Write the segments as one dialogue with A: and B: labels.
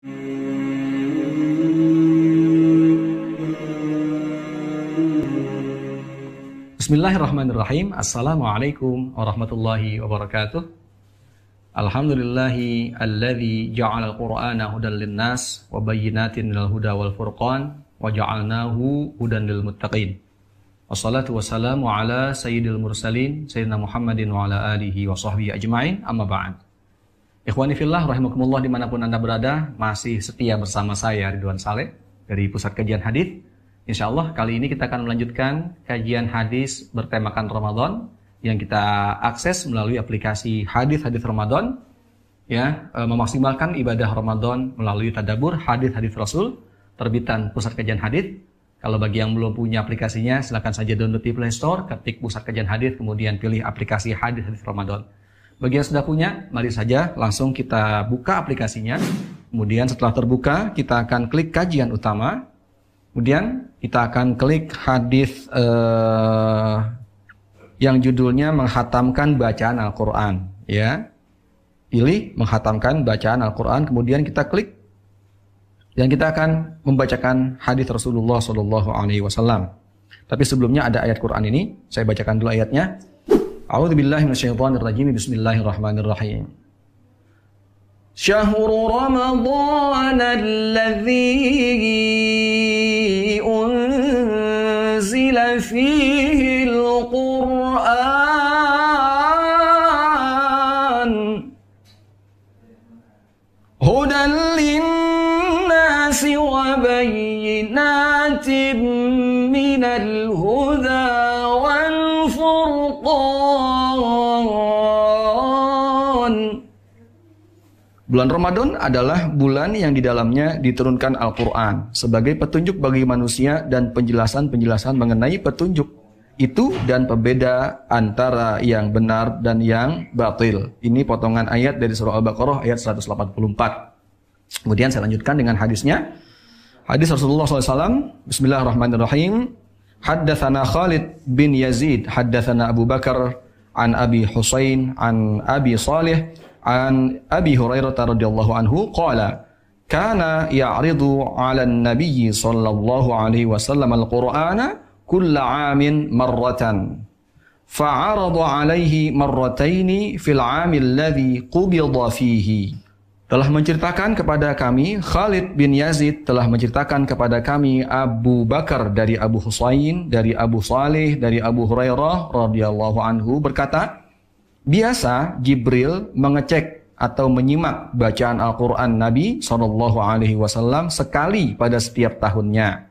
A: Bismillahirrahmanirrahim. Assalamualaikum warahmatullahi wabarakatuh. Alhamdulillahi alladzi ja'ala al-Qur'ana hudan lin-nas wa bayyinatin minal huda wal furqan wa ja'alnahu hudan lil muttaqin. Wassalatu wassalamu ala sayyidil mursalin sayyidina Muhammadin wa ala alihi wa sahbihi ajma'in. Amma ba'd. Ikhwani fillah rahimakumullah, dimanapun Anda berada, masih setia bersama saya Ridwan Saleh dari Pusat Kajian Hadits. Insyaallah kali ini kita akan melanjutkan kajian hadis bertemakan Ramadan yang kita akses melalui aplikasi hadis-hadis Ramadan, ya, memaksimalkan ibadah Ramadan melalui tadabbur hadis-hadis Rasul terbitan Pusat Kajian Hadits. Kalau bagi yang belum punya aplikasinya, silakan saja download di Play Store, ketik Pusat Kajian Hadits, kemudian pilih aplikasi hadis-hadis Ramadan. Bagi yang sudah punya, mari saja langsung kita buka aplikasinya. Kemudian setelah terbuka, kita akan klik kajian utama. Kemudian kita akan klik hadis yang judulnya menghatamkan bacaan Al-Quran. Ya, pilih menghatamkan bacaan Al-Quran. Kemudian kita klik dan kita akan membacakan hadis Rasulullah SAW. Tapi sebelumnya ada ayat Quran ini, saya bacakan dulu ayatnya. A'udzubillahi minasyaitonirrajim. Bismillahirrahmanirrahim. Syahrul Ramadan alladzi unzila fihi al-Qur'an hudan lin-nasi wa bayyinatin minal huda wal furqan. Bulan Ramadan adalah bulan yang di dalamnya diturunkan Al-Quran sebagai petunjuk bagi manusia dan penjelasan-penjelasan mengenai petunjuk itu dan pembeda antara yang benar dan yang batil. Ini potongan ayat dari surah Al-Baqarah ayat 184. Kemudian saya lanjutkan dengan hadisnya. Hadis Rasulullah SAW. Bismillahirrahmanirrahim. Haddatsana Khalid bin Yazid, haddatsana Abu Bakar an Abi Husain an Abi Salih an Abi Hurairah radhiyallahu anhu qala kana ya'ridu 'ala an-nabiy sallallahu alaihi wasallam al-Qur'ana kulla 'amin marratan fa'arada 'alaihi marrataini fil 'ami alladhi qubida fihi. Telah menceritakan kepada kami, Khalid bin Yazid telah menceritakan kepada kami Abu Bakar dari Abu Husain, dari Abu Salih, dari Abu Hurairah radhiyallahu anhu berkata, biasa Jibril mengecek atau menyimak bacaan Al-Quran Nabi SAW sekali pada setiap tahunnya.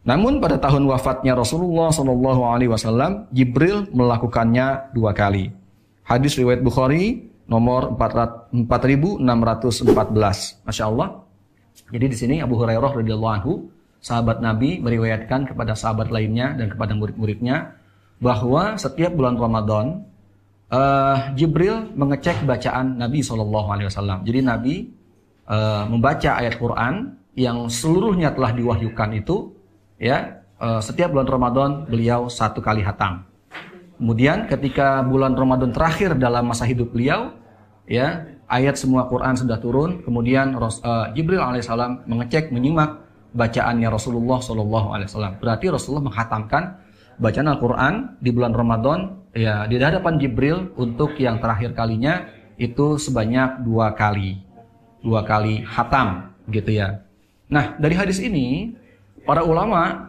A: Namun pada tahun wafatnya Rasulullah SAW, Jibril melakukannya 2 kali. Hadis riwayat Bukhari nomor 4614. Masya Allah. Jadi di sini Abu Hurairah radhiyallahu anhu, sahabat Nabi, meriwayatkan kepada sahabat lainnya dan kepada murid-muridnya bahwa setiap bulan Ramadan Jibril mengecek bacaan Nabi SAW. Jadi Nabi membaca ayat Quran yang seluruhnya telah diwahyukan itu, ya, setiap bulan Ramadan beliau 1 kali hatam. Kemudian ketika bulan Ramadan terakhir dalam masa hidup beliau, ya, ayat semua Quran sudah turun. Kemudian Jibril alaihissalam mengecek, menyimak bacaannya Rasulullah SAW. Berarti Rasulullah menghatamkan bacaan Al-Quran di bulan Ramadan, ya, di hadapan Jibril untuk yang terakhir kalinya itu sebanyak 2 kali. 2 kali hatam, gitu ya. Nah, dari hadis ini para ulama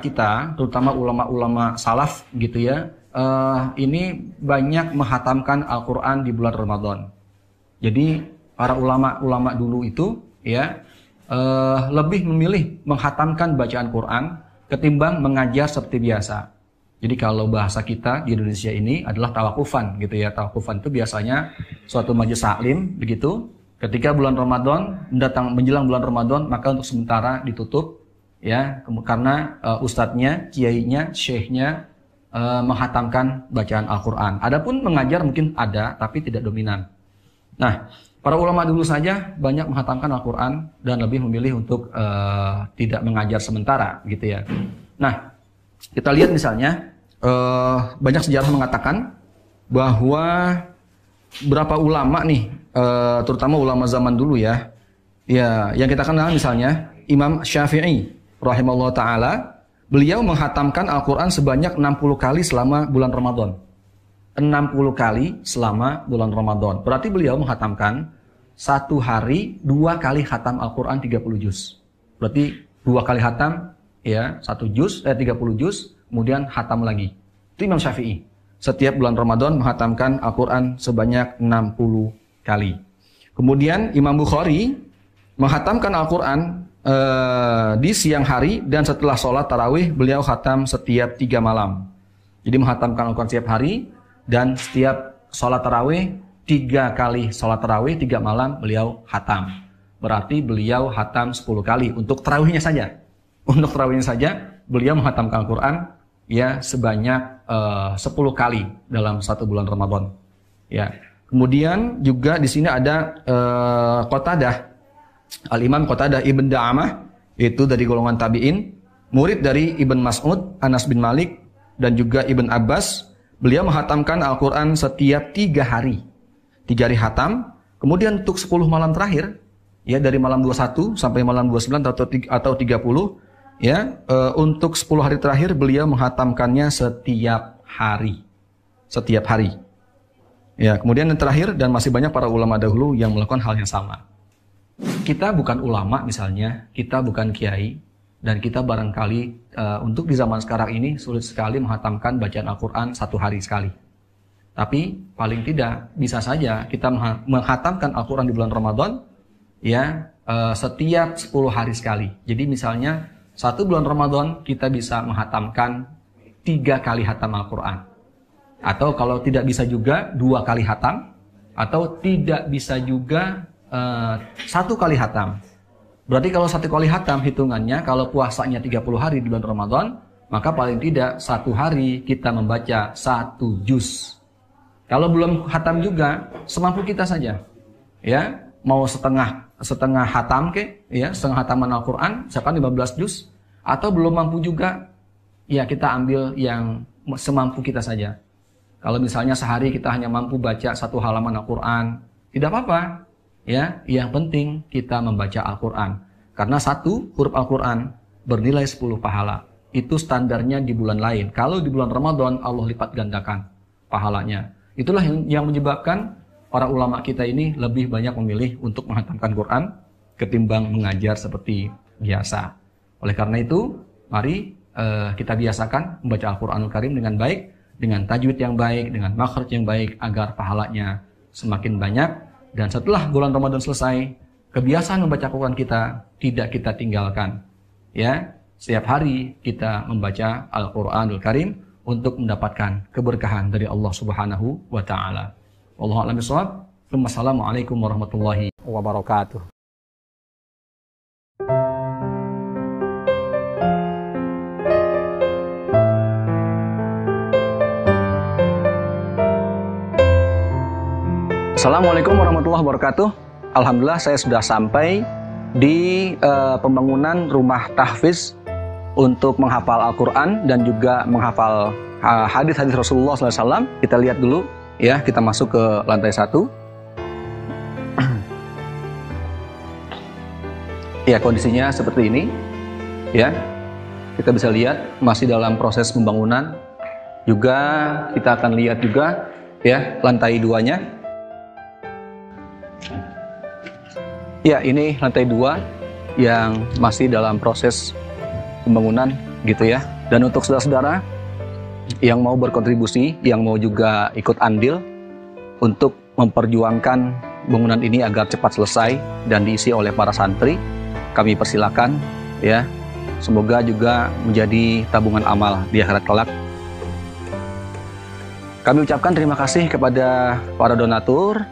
A: kita, terutama ulama-ulama salaf, gitu ya, ini banyak menghatamkan Al-Quran di bulan Ramadan. Jadi para ulama-ulama dulu itu, ya, lebih memilih menghatamkan bacaan Quran ketimbang mengajar seperti biasa. Jadi kalau bahasa kita di Indonesia ini adalah tawakufan, gitu ya. Tawakufan itu biasanya suatu majelis taklim, begitu. Ketika bulan Ramadan menjelang bulan Ramadan, maka untuk sementara ditutup, ya, karena ustadznya, kiainya, syekhnya menghatamkan bacaan Al-Quran. Adapun mengajar mungkin ada, tapi tidak dominan. Nah, para ulama dulu saja banyak menghatamkan Al-Quran dan lebih memilih untuk tidak mengajar sementara, gitu ya. Nah, kita lihat misalnya banyak sejarah mengatakan bahwa berapa ulama nih, terutama ulama zaman dulu ya, Ya, yang kita kenal misalnya Imam Syafi'i rahimahullah taala, beliau menghatamkan Al-Qur'an sebanyak 60 kali selama bulan Ramadan. 60 kali selama bulan Ramadan. Berarti beliau menghatamkan satu hari 2 kali khatam Al-Qur'an 30 juz. Berarti 2 kali khatam ya, 1 juz 30 juz, kemudian khatam lagi. Itu Imam Syafi'i. Setiap bulan Ramadan menghatamkan Al-Qur'an sebanyak 60 kali. Kemudian Imam Bukhari menghatamkan Al-Qur'an di siang hari, dan setelah sholat tarawih beliau khatam setiap 3 malam. Jadi menghatamkan Al-Qur'an setiap hari, dan setiap sholat tarawih 3 kali sholat tarawih 3 malam beliau khatam. Berarti beliau khatam 10 kali untuk tarawihnya saja. Untuk tarawihnya saja beliau menghatamkan Al-Qur'an ya sebanyak 10 kali dalam satu bulan Ramadan. Ya. Kemudian juga di sini ada Qatadah, Al-Imam Qatadah Ibn Da'amah, itu dari golongan tabi'in, murid dari Ibn Mas'ud, Anas bin Malik, dan juga Ibn Abbas. Beliau menghatamkan Al-Qur'an setiap 3 hari. 3 hari khatam. Kemudian untuk 10 malam terakhir, ya dari malam 21 sampai malam 29 atau 30, ya untuk 10 hari terakhir beliau menghatamkannya setiap hari. Setiap hari. Ya, kemudian yang terakhir, dan masih banyak para ulama dahulu yang melakukan hal yang sama. Kita bukan ulama misalnya, kita bukan kiai, dan kita barangkali untuk di zaman sekarang ini sulit sekali menghatamkan bacaan Al-Qur'an 1 hari sekali. Tapi paling tidak bisa saja kita menghatamkan Al-Qur'an di bulan Ramadan ya setiap 10 hari sekali. Jadi misalnya 1 bulan Ramadan kita bisa menghatamkan 3 kali hatam Al-Qur'an. Atau kalau tidak bisa juga 2 kali hatam, atau tidak bisa juga 1 kali hatam. Berarti kalau 1 kali hatam hitungannya, kalau puasanya 30 hari di bulan Ramadan, maka paling tidak 1 hari kita membaca 1 juz. Kalau belum hatam juga, semampu kita saja. Ya, mau setengah hatam ya, setengah hataman Al-Qur'an, misalkan 15 juz, atau belum mampu juga, ya kita ambil yang semampu kita saja. Kalau misalnya sehari kita hanya mampu baca 1 halaman Al-Qur'an, tidak apa-apa. Ya, yang penting kita membaca Al-Qur'an. Karena 1 huruf Al-Qur'an bernilai 10 pahala. Itu standarnya di bulan lain. Kalau di bulan Ramadan Allah lipat gandakan pahalanya. Itulah yang menyebabkan para ulama kita ini lebih banyak memilih untuk menghatamkan Quran ketimbang mengajar seperti biasa. Oleh karena itu, mari kita biasakan membaca Al-Qur'anul Karim dengan baik, dengan tajwid yang baik, dengan makhraj yang baik, agar pahalanya semakin banyak. Dan setelah bulan Ramadan selesai, kebiasaan membaca Al-Quran kita tidak kita tinggalkan. Ya, setiap hari kita membaca Al-Qur'anul Karim untuk mendapatkan keberkahan dari Allah Subhanahu wa taala. Wallahu a'lam bishawab. Wassalamualaikum warahmatullahi wabarakatuh. Assalamualaikum warahmatullahi wabarakatuh. Alhamdulillah saya sudah sampai di pembangunan rumah tahfiz untuk menghafal Al-Quran dan juga menghafal hadis-hadis Rasulullah SAW. Kita lihat dulu ya, kita masuk ke lantai 1. Ya, kondisinya seperti ini ya. Kita bisa lihat masih dalam proses pembangunan. Juga kita akan lihat juga ya lantai 2-nya. Ya, ini lantai 2 yang masih dalam proses pembangunan gitu ya. Dan untuk saudara-saudara yang mau berkontribusi, yang mau juga ikut andil untuk memperjuangkan bangunan ini agar cepat selesai dan diisi oleh para santri, kami persilakan ya. Semoga juga menjadi tabungan amal di akhirat kelak. Kami ucapkan terima kasih kepada para donatur,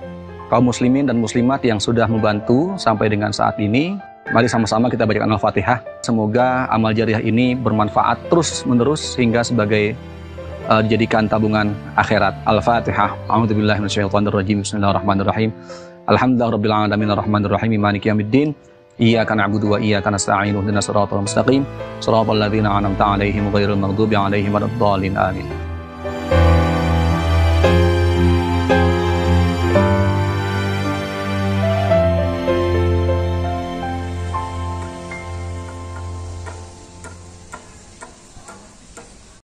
A: kaum muslimin dan muslimat yang sudah membantu sampai dengan saat ini. Mari sama-sama kita bacakan Al-Fatihah. Semoga amal jariah ini bermanfaat terus-menerus hingga sebagai dijadikan tabungan akhirat. Al-Fatihah. A'udzubillahi minasyaitonirrajim. Bismillahirrahmanirrahim. Alhamdulillahirabbil alamin arrahmanirrahim maliki yaumiddin. Iyyaka na'budu wa iyyaka nasta'in. Ihdinas siratal mustaqim. Shiratal ladzina an'amta 'alaihim ghairil maghdubi 'alaihim waladdallin. Amin.